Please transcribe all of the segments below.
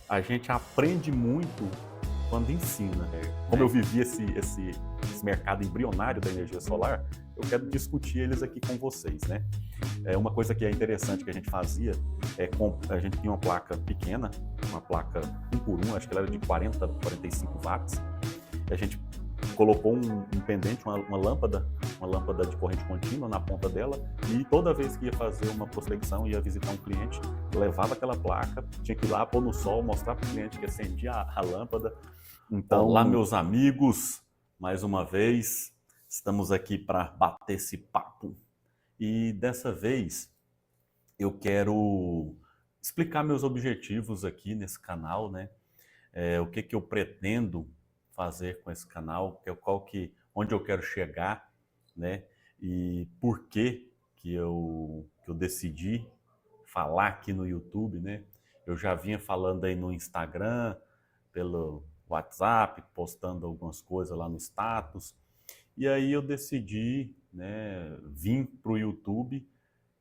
A gente aprende muito quando ensina. Como eu vivi esse mercado embrionário da energia solar, eu quero discutir eles aqui com vocês, né? Uma coisa que é interessante que a gente fazia a gente tinha uma placa pequena, uma placa 1 por 1, acho que ela era de 40, 45 watts, e a gente colocou um pendente, uma lâmpada de corrente contínua na ponta dela, e toda vez que ia fazer uma prospecção, ia visitar um cliente, levava aquela placa, tinha que ir lá pôr no sol, mostrar para o cliente que acendia a lâmpada. Olá, Então, meus amigos, mais uma vez estamos aqui para bater esse papo. E dessa vez eu quero explicar meus objetivos aqui nesse canal, né? O que que eu pretendo fazer com esse canal, onde eu quero chegar, né? E por que eu decidi falar aqui no YouTube, né? Eu já vinha falando aí no Instagram, pelo WhatsApp, postando algumas coisas lá no status. E aí eu decidi, né, vir para o YouTube,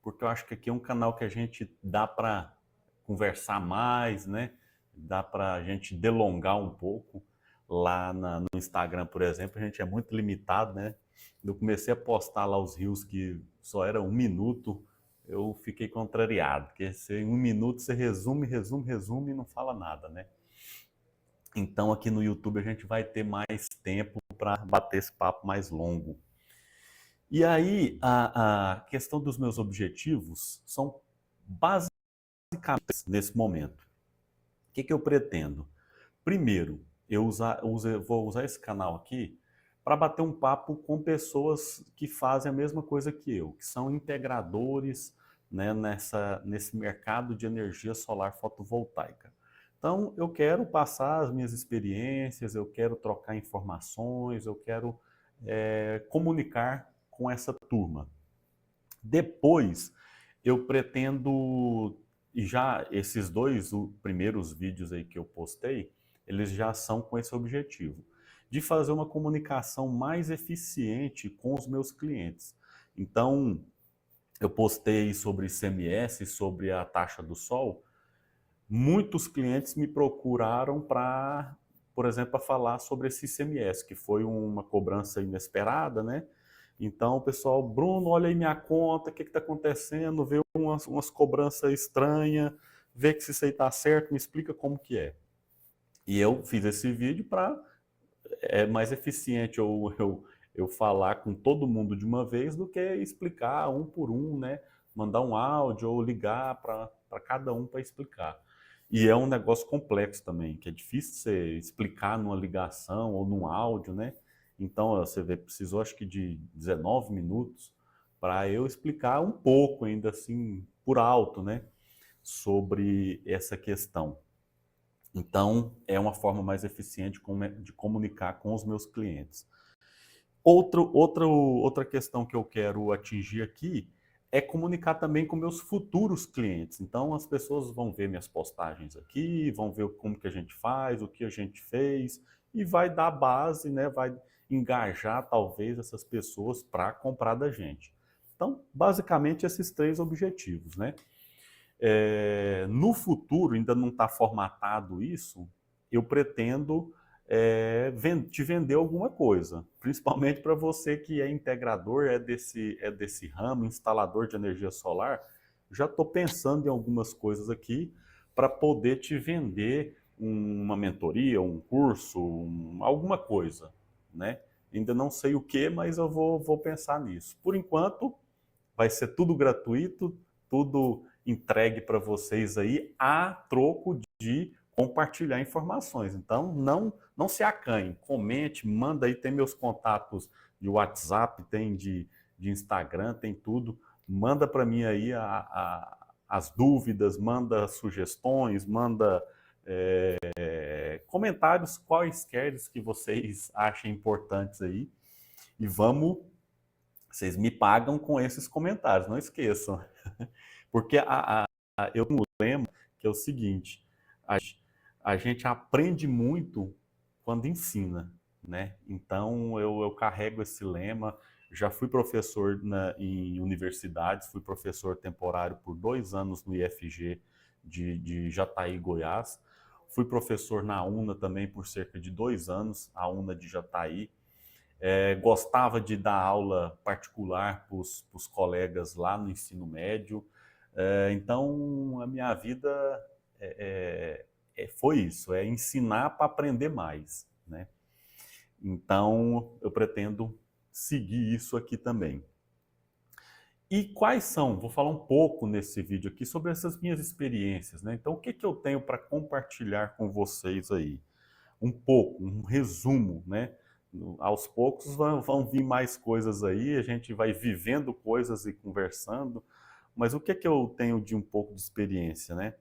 porque eu acho que aqui é um canal que a gente dá para conversar mais, né? Dá para a gente delongar um pouco. No Instagram, por exemplo, a gente é muito limitado, né? Eu comecei a postar lá os reels que só era 1 minuto, eu fiquei contrariado, porque em 1 minuto você resume, resume, resume e não fala nada, né? Então aqui no YouTube a gente vai ter mais tempo para bater esse papo mais longo. E aí a questão dos meus objetivos são basicamente nesse momento. O que que eu pretendo? Primeiro, vou usar esse canal aqui para bater um papo com pessoas que fazem a mesma coisa que eu, que são integradores, né, nesse mercado de energia solar fotovoltaica. Então, eu quero passar as minhas experiências, eu quero trocar informações, eu quero comunicar com essa turma. Depois, eu pretendo, e já esses dois primeiros vídeos aí que eu postei, eles já são com esse objetivo, de fazer uma comunicação mais eficiente com os meus clientes. Então, eu postei sobre ICMS, sobre a taxa do sol, muitos clientes me procuraram para, por exemplo, para falar sobre esse ICMS, que foi uma cobrança inesperada, né? Então, o pessoal, Bruno, olha aí minha conta, o que está acontecendo? Vê umas cobranças estranhas, vê que se isso aí está certo, me explica como que é. E eu fiz esse vídeo para mais eficiente eu falar com todo mundo de uma vez do que explicar um por um, né? Mandar um áudio ou ligar para cada um para explicar. E é um negócio complexo também, que é difícil você explicar numa ligação ou num áudio, né? Então, você vê, precisou acho que de 19 minutos para eu explicar um pouco, ainda assim, por alto, né? Sobre essa questão. Então, é uma forma mais eficiente de comunicar com os meus clientes. Outra questão que eu quero atingir aqui é comunicar também com meus futuros clientes. Então, as pessoas vão ver minhas postagens aqui, vão ver como que a gente faz, o que a gente fez, e vai dar base, né? Vai engajar, talvez, essas pessoas para comprar da gente. Então, basicamente, esses três objetivos, né? No futuro, ainda não está formatado isso, eu pretendo te vender alguma coisa, principalmente para você que é integrador, é desse ramo, instalador de energia solar. Já estou pensando em algumas coisas aqui para poder te vender uma mentoria, um curso, alguma coisa, né? Ainda não sei o que, mas eu vou pensar nisso. Por enquanto, vai ser tudo gratuito, tudo entregue para vocês aí a troco de compartilhar informações. Então, não se acanhe, comente, manda aí, tem meus contatos de WhatsApp, tem de Instagram, tem tudo. Manda para mim aí as dúvidas, manda sugestões, manda comentários quaisquer que vocês achem importantes aí. E vocês me pagam com esses comentários, não esqueçam. Porque eu tenho um lema que é o seguinte: a gente aprende muito quando ensina, né? Então eu carrego esse lema. Já fui professor em universidades, fui professor temporário por 2 anos no IFG de Jataí, Goiás. Fui professor na UNA também por cerca de 2 anos, a UNA de Jataí. Gostava de dar aula particular para os colegas lá no ensino médio. Então, a minha vida foi isso, é ensinar para aprender mais, né? Então, eu pretendo seguir isso aqui também. E quais são? Vou falar um pouco nesse vídeo aqui sobre essas minhas experiências, né? Então, o que que eu tenho para compartilhar com vocês aí? Um pouco, um resumo, né? Aos poucos vão vir mais coisas aí, a gente vai vivendo coisas e conversando, mas o que que eu tenho de um pouco de experiência, né?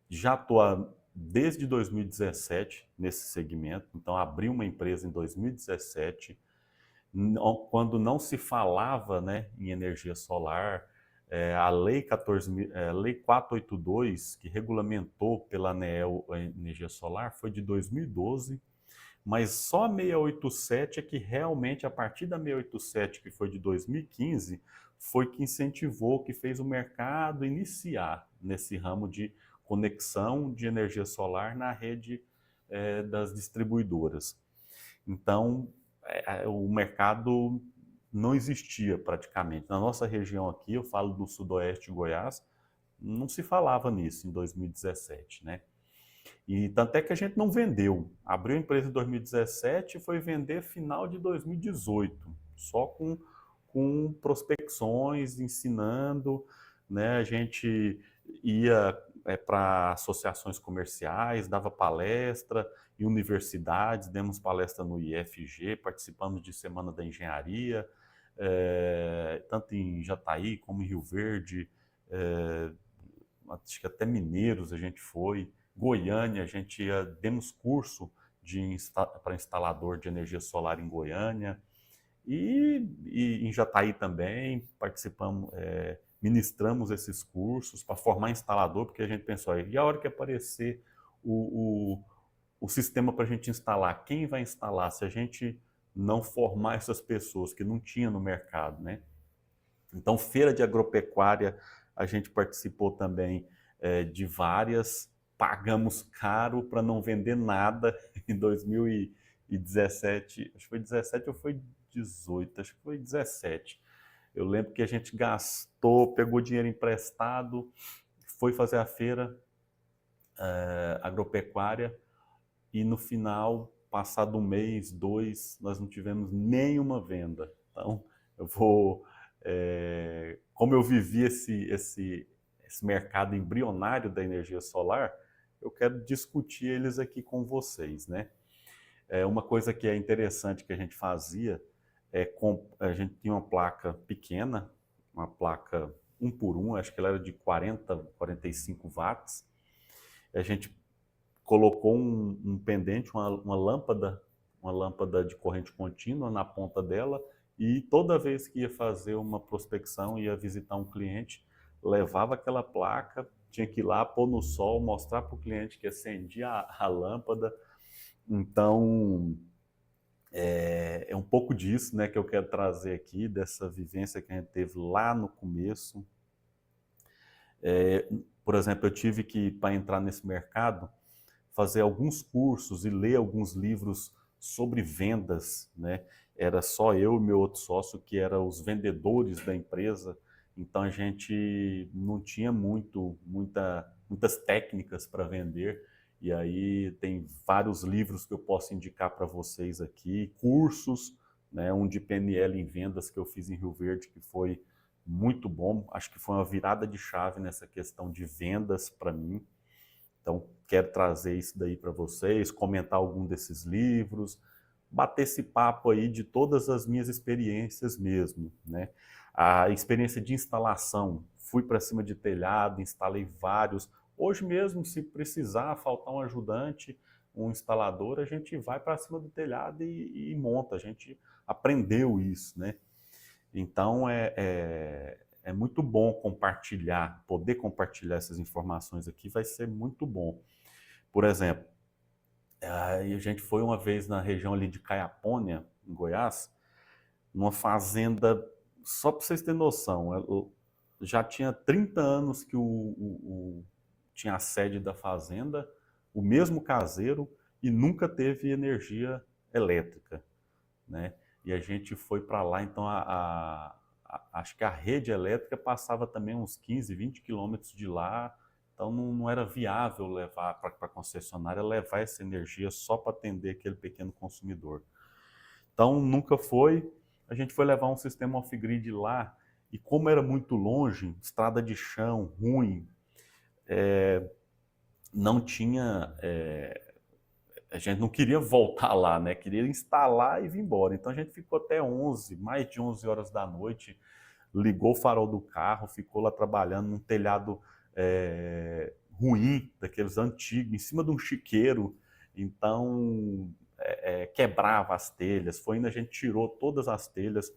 Já estou desde 2017 nesse segmento, então abri uma empresa em 2017, quando não se falava, né, em energia solar. A Lei 482, que regulamentou pela ANEEL a energia solar, foi de 2012, mas só a 687 é que realmente, a partir da 687, que foi de 2015, foi que incentivou, que fez o mercado iniciar nesse ramo de conexão de energia solar na rede das distribuidoras. Então, o mercado não existia praticamente. Na nossa região aqui, eu falo do sudoeste de Goiás, não se falava nisso em 2017, né? E tanto é que a gente não vendeu. Abriu a empresa em 2017 e foi vender final de 2018, só com prospecções, ensinando, né? A gente ia para associações comerciais, dava palestra em universidades, demos palestra no IFG, participamos de Semana da Engenharia, tanto em Jataí como em Rio Verde, acho que até Mineiros a gente foi, Goiânia, a gente demos curso para instalador de energia solar em Goiânia, e em Jataí também participamos, ministramos esses cursos para formar instalador, porque a gente pensou, e a hora que aparecer o sistema para a gente instalar, quem vai instalar se a gente não formar essas pessoas que não tinha no mercado, né? Então, feira de agropecuária, a gente participou também de várias, pagamos caro para não vender nada em 2017, acho que foi 17 ou foi 18, acho que foi 17. Eu lembro que a gente gastou, pegou dinheiro emprestado, foi fazer a feira agropecuária e no final, passado um mês, dois, nós não tivemos nenhuma venda. Então, eu vou como eu vivi esse mercado embrionário da energia solar, eu quero discutir eles aqui com vocês, né? Uma coisa que é interessante que a gente fazia a gente tinha uma placa pequena, uma placa 1 por 1, acho que ela era de 40, 45 watts. A gente colocou um pendente, uma lâmpada de corrente contínua na ponta dela, e toda vez que ia fazer uma prospecção, ia visitar um cliente, levava aquela placa, tinha que ir lá, pôr no sol, mostrar para o cliente que acendia a lâmpada. Então, é um pouco disso, né, que eu quero trazer aqui, dessa vivência que a gente teve lá no começo. Por exemplo, eu tive que, para entrar nesse mercado, fazer alguns cursos e ler alguns livros sobre vendas, né? Era só eu e meu outro sócio que eram os vendedores da empresa, então a gente não tinha muitas técnicas para vender, e aí tem vários livros que eu posso indicar para vocês aqui, cursos, né? Um de PNL em vendas que eu fiz em Rio Verde, que foi muito bom, acho que foi uma virada de chave nessa questão de vendas para mim. Então, quero trazer isso daí para vocês, comentar algum desses livros, bater esse papo aí de todas as minhas experiências mesmo, né? A experiência de instalação, fui para cima de telhado, instalei vários. Hoje mesmo, se precisar, faltar um ajudante, um instalador, a gente vai para cima do telhado e monta. A gente aprendeu isso, né? Então, é muito bom compartilhar, poder compartilhar essas informações aqui vai ser muito bom. Por exemplo, a gente foi uma vez na região ali de Caiapônia, em Goiás, numa fazenda, só para vocês terem noção, já tinha 30 anos que tinha a sede da fazenda, o mesmo caseiro, e nunca teve energia elétrica, né? E a gente foi para lá, então acho que a rede elétrica passava também uns 15, 20 quilômetros de lá, então não era viável levar para a concessionária, levar essa energia só para atender aquele pequeno consumidor. Então nunca foi, a gente foi levar um sistema off-grid lá, e como era muito longe, estrada de chão, ruim, não tinha, a gente não queria voltar lá, né? Queria instalar e vir embora. Então a gente ficou até 11, mais de 11 horas da noite, ligou o farol do carro, ficou lá trabalhando num telhado ruim, daqueles antigos, em cima de um chiqueiro. Então quebrava as telhas. Foi indo, a gente tirou todas as telhas,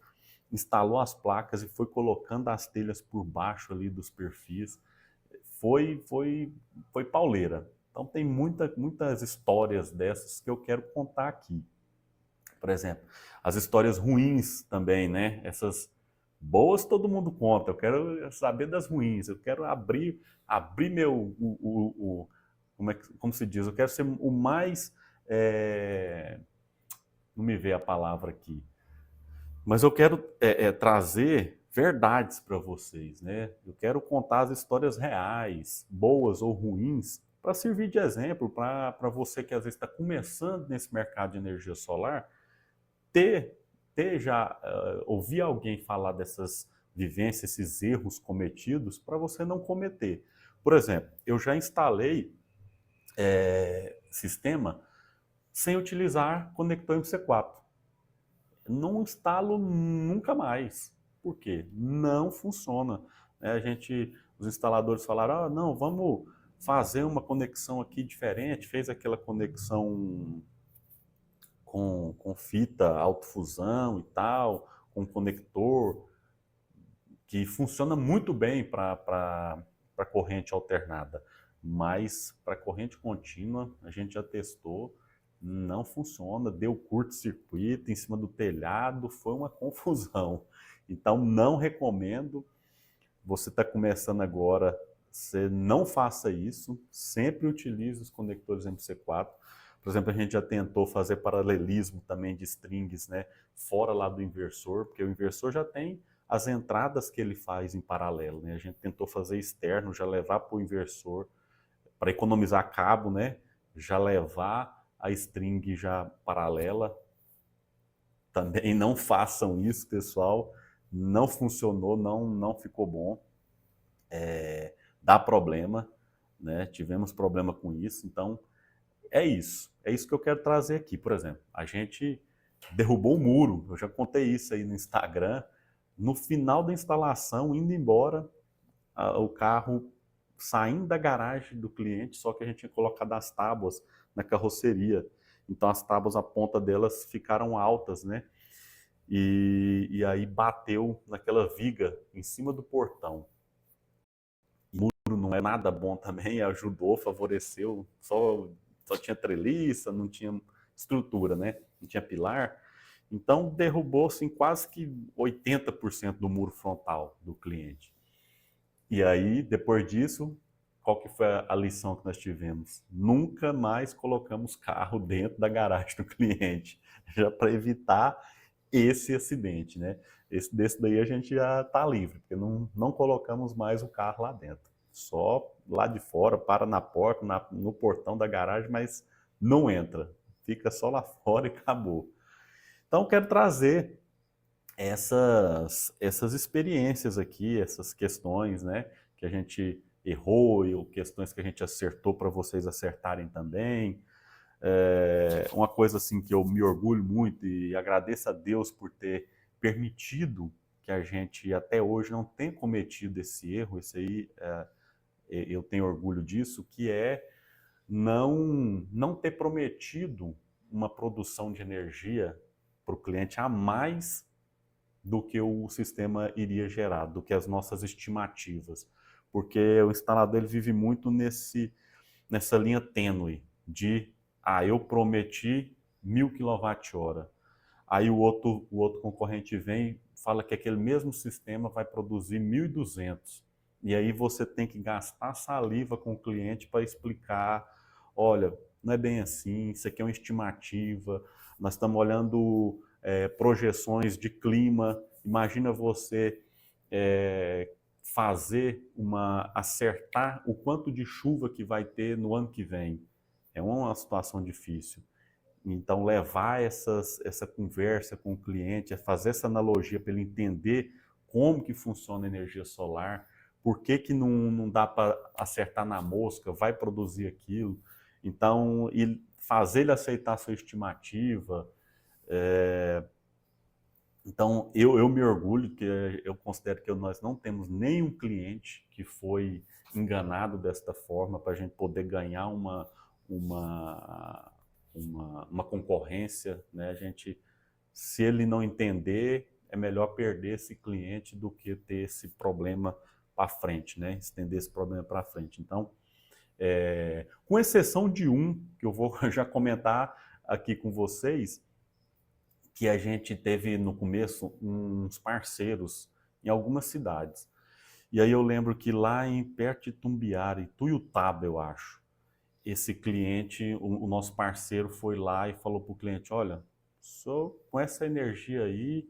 instalou as placas e foi colocando as telhas por baixo ali dos perfis. Foi pauleira. Então tem muitas histórias dessas que eu quero contar aqui. Por exemplo, as histórias ruins também, né? Essas boas todo mundo conta. Eu quero saber das ruins. Eu quero abrir meu como se diz? Eu quero ser o mais não me veio a palavra aqui. Mas eu quero trazer verdades para vocês, né? Eu quero contar as histórias reais, boas ou ruins, para servir de exemplo para você que às vezes está começando nesse mercado de energia solar, ter já ouvir alguém falar dessas vivências, esses erros cometidos, para você não cometer. Por exemplo, eu já instalei sistema sem utilizar conector MC4. Não instalo nunca mais. Por quê? Não funciona. Os instaladores falaram, não, vamos fazer uma conexão aqui diferente, fez aquela conexão com fita autofusão e tal, com conector, que funciona muito bem para corrente alternada, mas para corrente contínua a gente já testou, não funciona, deu curto-circuito em cima do telhado, foi uma confusão. Então não recomendo, você está começando agora, você não faça isso, sempre utilize os conectores MC4. Por exemplo, a gente já tentou fazer paralelismo também de strings, né, fora lá do inversor, porque o inversor já tem as entradas que ele faz em paralelo, né? A gente tentou fazer externo, já levar para o inversor, para economizar cabo, né? Já levar a string já paralela. Também não façam isso, pessoal. Não funcionou, não ficou bom. Dá problema, né? Tivemos problema com isso, então é isso que eu quero trazer aqui. Por exemplo, a gente derrubou o muro, eu já contei isso aí no Instagram. No final da instalação, indo embora, o carro saindo da garagem do cliente, só que a gente tinha colocado as tábuas na carroceria. Então as tábuas, a ponta delas ficaram altas, né? E aí bateu naquela viga em cima do portão. O muro não é nada bom também, ajudou, favoreceu, só tinha treliça, não tinha estrutura, né? Não tinha pilar. Então derrubou-se em quase que 80% do muro frontal do cliente. E aí, depois disso, qual que foi a lição que nós tivemos? Nunca mais colocamos carro dentro da garagem do cliente, já para evitar esse acidente, né? Desse daí a gente já está livre, porque não colocamos mais o carro lá dentro. Só lá de fora, para na porta, no portão da garagem, mas não entra. Fica só lá fora e acabou. Então, quero trazer essas experiências aqui, essas questões, né, que a gente errou e questões que a gente acertou para vocês acertarem também. Uma coisa assim que eu me orgulho muito e agradeço a Deus por ter permitido que a gente até hoje não tenha cometido esse erro, esse aí eu tenho orgulho disso, que é não ter prometido uma produção de energia para o cliente a mais do que o sistema iria gerar, do que as nossas estimativas. Porque o instalador ele vive muito nessa linha tênue de, eu prometi 1000 kWh. Aí o outro concorrente vem e fala que aquele mesmo sistema vai produzir 1.200. E aí você tem que gastar saliva com o cliente para explicar, olha, não é bem assim, isso aqui é uma estimativa, nós estamos olhando projeções de clima, imagina você acertar o quanto de chuva que vai ter no ano que vem. É uma situação difícil. Então, levar essa conversa com o cliente, fazer essa analogia para ele entender como que funciona a energia solar, por que, que não dá para acertar na mosca, vai produzir aquilo. Então, e fazer ele aceitar a sua estimativa. Então, eu me orgulho, que eu considero que nós não temos nenhum cliente que foi enganado desta forma para a gente poder ganhar uma, uma concorrência, né? A gente, se ele não entender, é melhor perder esse cliente do que ter esse problema para frente, né? Estender esse problema para frente. Então, com exceção de um, que eu vou já comentar aqui com vocês, que a gente teve no começo uns parceiros em algumas cidades. E aí eu lembro que lá em perto de Tumbiara, em Tuiutaba, eu acho, esse cliente, o nosso parceiro foi lá e falou para o cliente, olha, com essa energia aí,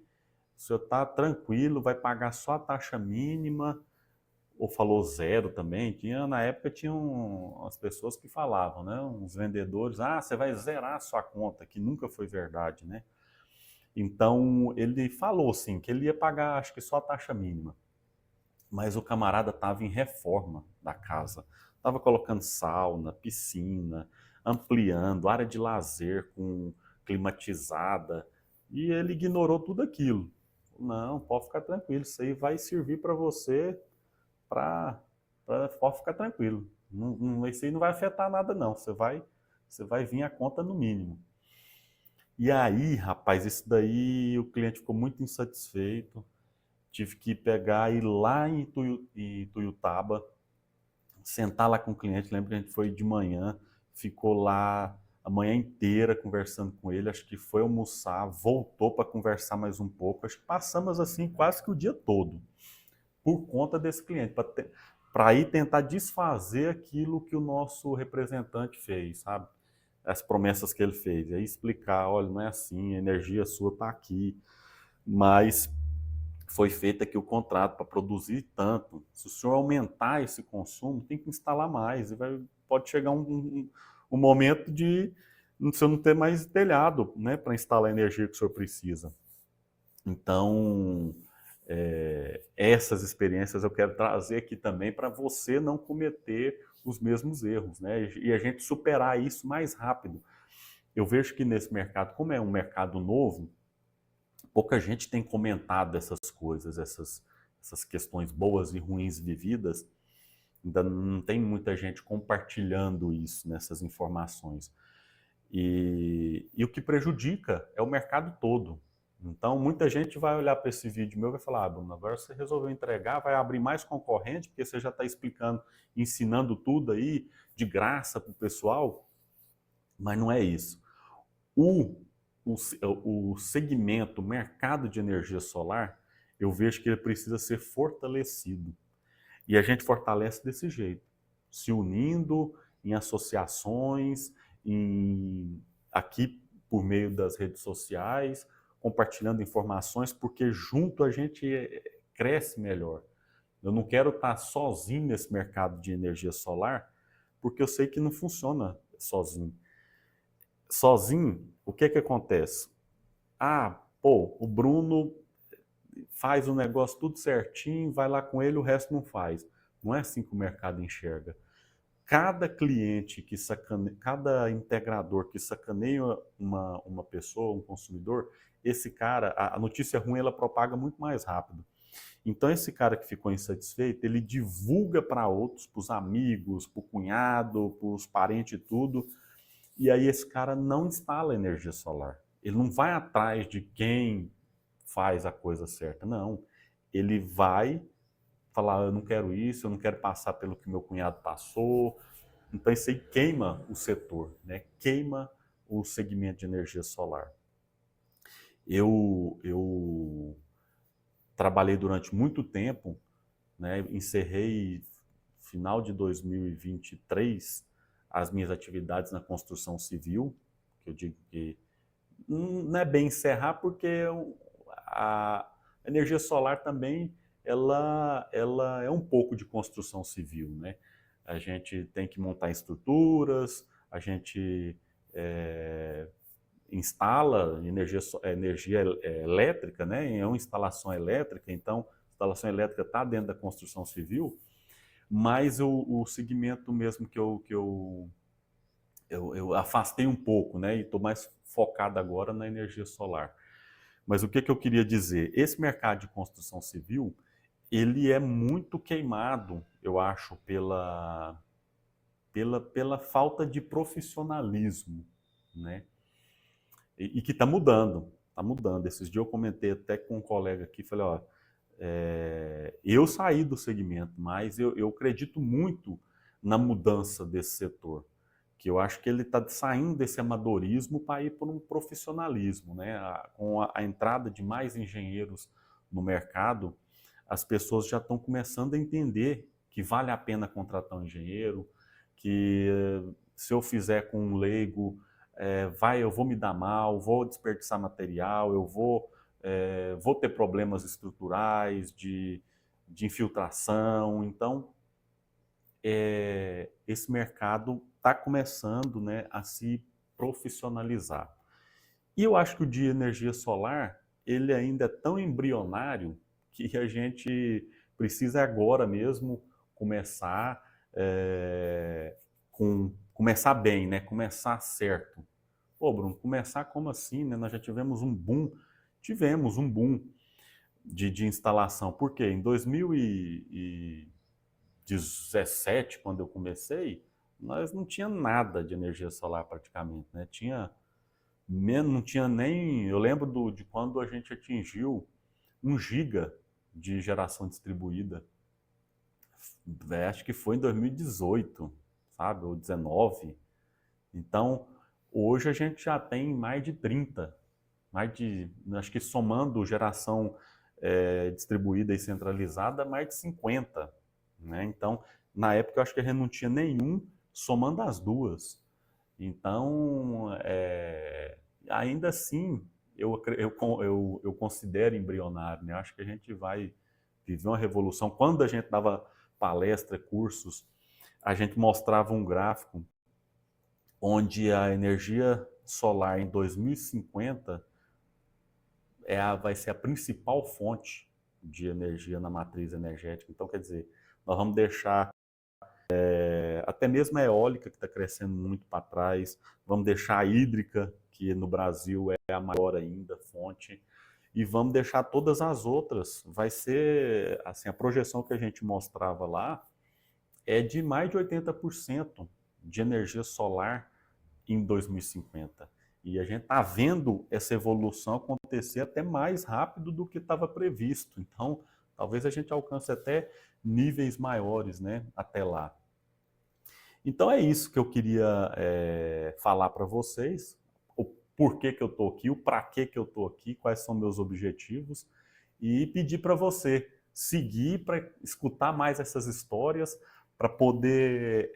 o senhor está tranquilo, vai pagar só a taxa mínima, ou falou zero também, na época tinham as pessoas que falavam, né, uns vendedores, você vai zerar a sua conta, que nunca foi verdade, né? Então ele falou assim, que ele ia pagar acho que só a taxa mínima, mas o camarada estava em reforma da casa, estava colocando sauna, piscina, ampliando, área de lazer com climatizada, e ele ignorou tudo aquilo. Não, pode ficar tranquilo, isso aí vai servir para você, pode ficar tranquilo. Isso aí não vai afetar nada não, você vai vir a conta no mínimo. E aí, rapaz, isso daí o cliente ficou muito insatisfeito. Tive que pegar e ir lá em Tuiutaba, sentar lá com o cliente. Lembro que a gente foi de manhã, ficou lá a manhã inteira conversando com ele. Acho que foi almoçar, voltou para conversar mais um pouco. Acho que passamos assim quase que o dia todo por conta desse cliente, para ir tentar desfazer aquilo que o nosso representante fez, sabe? As promessas que ele fez. E aí explicar, olha, não é assim, a energia sua está aqui, mas foi feito aqui o contrato para produzir tanto. Se o senhor aumentar esse consumo, tem que instalar mais. E pode chegar um momento de o senhor não ter mais telhado, né, para instalar a energia que o senhor precisa. Então, essas experiências eu quero trazer aqui também para você não cometer os mesmos erros, né? E a gente superar isso mais rápido. Eu vejo que nesse mercado, como é um mercado novo, pouca gente tem comentado essas coisas, essas questões boas e ruins vividas. Ainda não tem muita gente compartilhando isso, nessas informações. E o que prejudica é o mercado todo. Então, muita gente vai olhar para esse vídeo meu e vai falar, Bruno, agora você resolveu entregar, vai abrir mais concorrente, porque você já está explicando, ensinando tudo aí, de graça para o pessoal. Mas não é isso. O, o segmento, o mercado de energia solar, eu vejo que ele precisa ser fortalecido. E a gente fortalece desse jeito, se unindo em associações, aqui por meio das redes sociais, compartilhando informações, porque junto a gente cresce melhor. Eu não quero estar sozinho nesse mercado de energia solar, porque eu sei que não funciona sozinho. Sozinho, o que acontece? Pô, o Bruno faz o negócio tudo certinho, vai lá com ele, o resto não faz. Não é assim que o mercado enxerga. Cada cliente que sacaneia, cada integrador que sacaneia uma pessoa, um consumidor, esse cara, a notícia ruim ela propaga muito mais rápido. Então esse cara que ficou insatisfeito, ele divulga para outros, para os amigos, para o cunhado, para os parentes e tudo, e aí esse cara não instala energia solar. Ele não vai atrás de quem faz a coisa certa, não. Ele vai falar, eu não quero isso, eu não quero passar pelo que meu cunhado passou. Então isso aí queima o setor, né? Queima o segmento de energia solar. Eu trabalhei durante muito tempo né? Encerrei final de 2023 as minhas atividades na construção civil, que eu digo que não é bem encerrar, porque a energia solar também ela é um pouco de construção civil, né? A gente tem que montar estruturas, a gente é, instala energia elétrica, né? É uma instalação elétrica, então a instalação elétrica está dentro da construção civil, mas o segmento mesmo que eu afastei um pouco, né? E estou mais focado agora na energia solar. Mas o que eu queria dizer? Esse mercado de construção civil, ele é muito queimado, eu acho, pela falta de profissionalismo, né? E que está mudando, está mudando. Esses dias eu comentei até com um colega aqui, falei, ó, eu saí do segmento, mas eu acredito muito na mudança desse setor, que eu acho que ele está saindo desse amadorismo para ir para um profissionalismo, né? Com a entrada de mais engenheiros no mercado, as pessoas já estão começando a entender que vale a pena contratar um engenheiro, que se eu fizer com um leigo, eu vou me dar mal, vou desperdiçar material, vou ter problemas estruturais, de infiltração. Então, esse mercado está começando, né, a se profissionalizar. E eu acho que o de energia solar, ele ainda é tão embrionário que a gente precisa agora mesmo começar começar bem, né? Começar certo. Pô, Bruno, começar como assim, né? Nós já tivemos um boom de instalação. Por quê? Em 2017, quando eu comecei, nós não tinha nada de energia solar praticamente, né? Não tinha nem. Eu lembro de quando a gente atingiu 1 giga de geração distribuída. Acho que foi em 2018, sabe? Ou 19. Então, hoje a gente já tem mais de 30. Acho que somando geração distribuída e centralizada, mais de 50. Né? Então, na época eu acho que a gente não tinha nenhum somando as duas. Então, ainda assim, eu considero embrionário, né? Acho que a gente vai viver uma revolução. Quando a gente dava palestra, cursos, a gente mostrava um gráfico onde a energia solar em 2050 vai ser a principal fonte de energia na matriz energética. Então, quer dizer, nós vamos deixar até mesmo a eólica, que está crescendo muito para trás, vamos deixar a hídrica, que no Brasil é a maior ainda fonte, e vamos deixar todas as outras. Vai ser, assim, a projeção que a gente mostrava lá é de mais de 80% de energia solar em 2050. E a gente está vendo essa evolução acontecer até mais rápido do que estava previsto. Então, talvez a gente alcance até níveis maiores, né, até lá. Então é isso que eu queria falar para vocês, o porquê que eu estou aqui, o para que eu estou aqui, quais são meus objetivos, e pedir para você seguir, para escutar mais essas histórias, para poder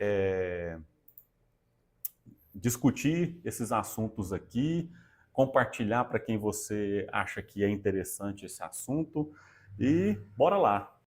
discutir esses assuntos aqui, compartilhar para quem você acha que é interessante esse assunto, e bora lá!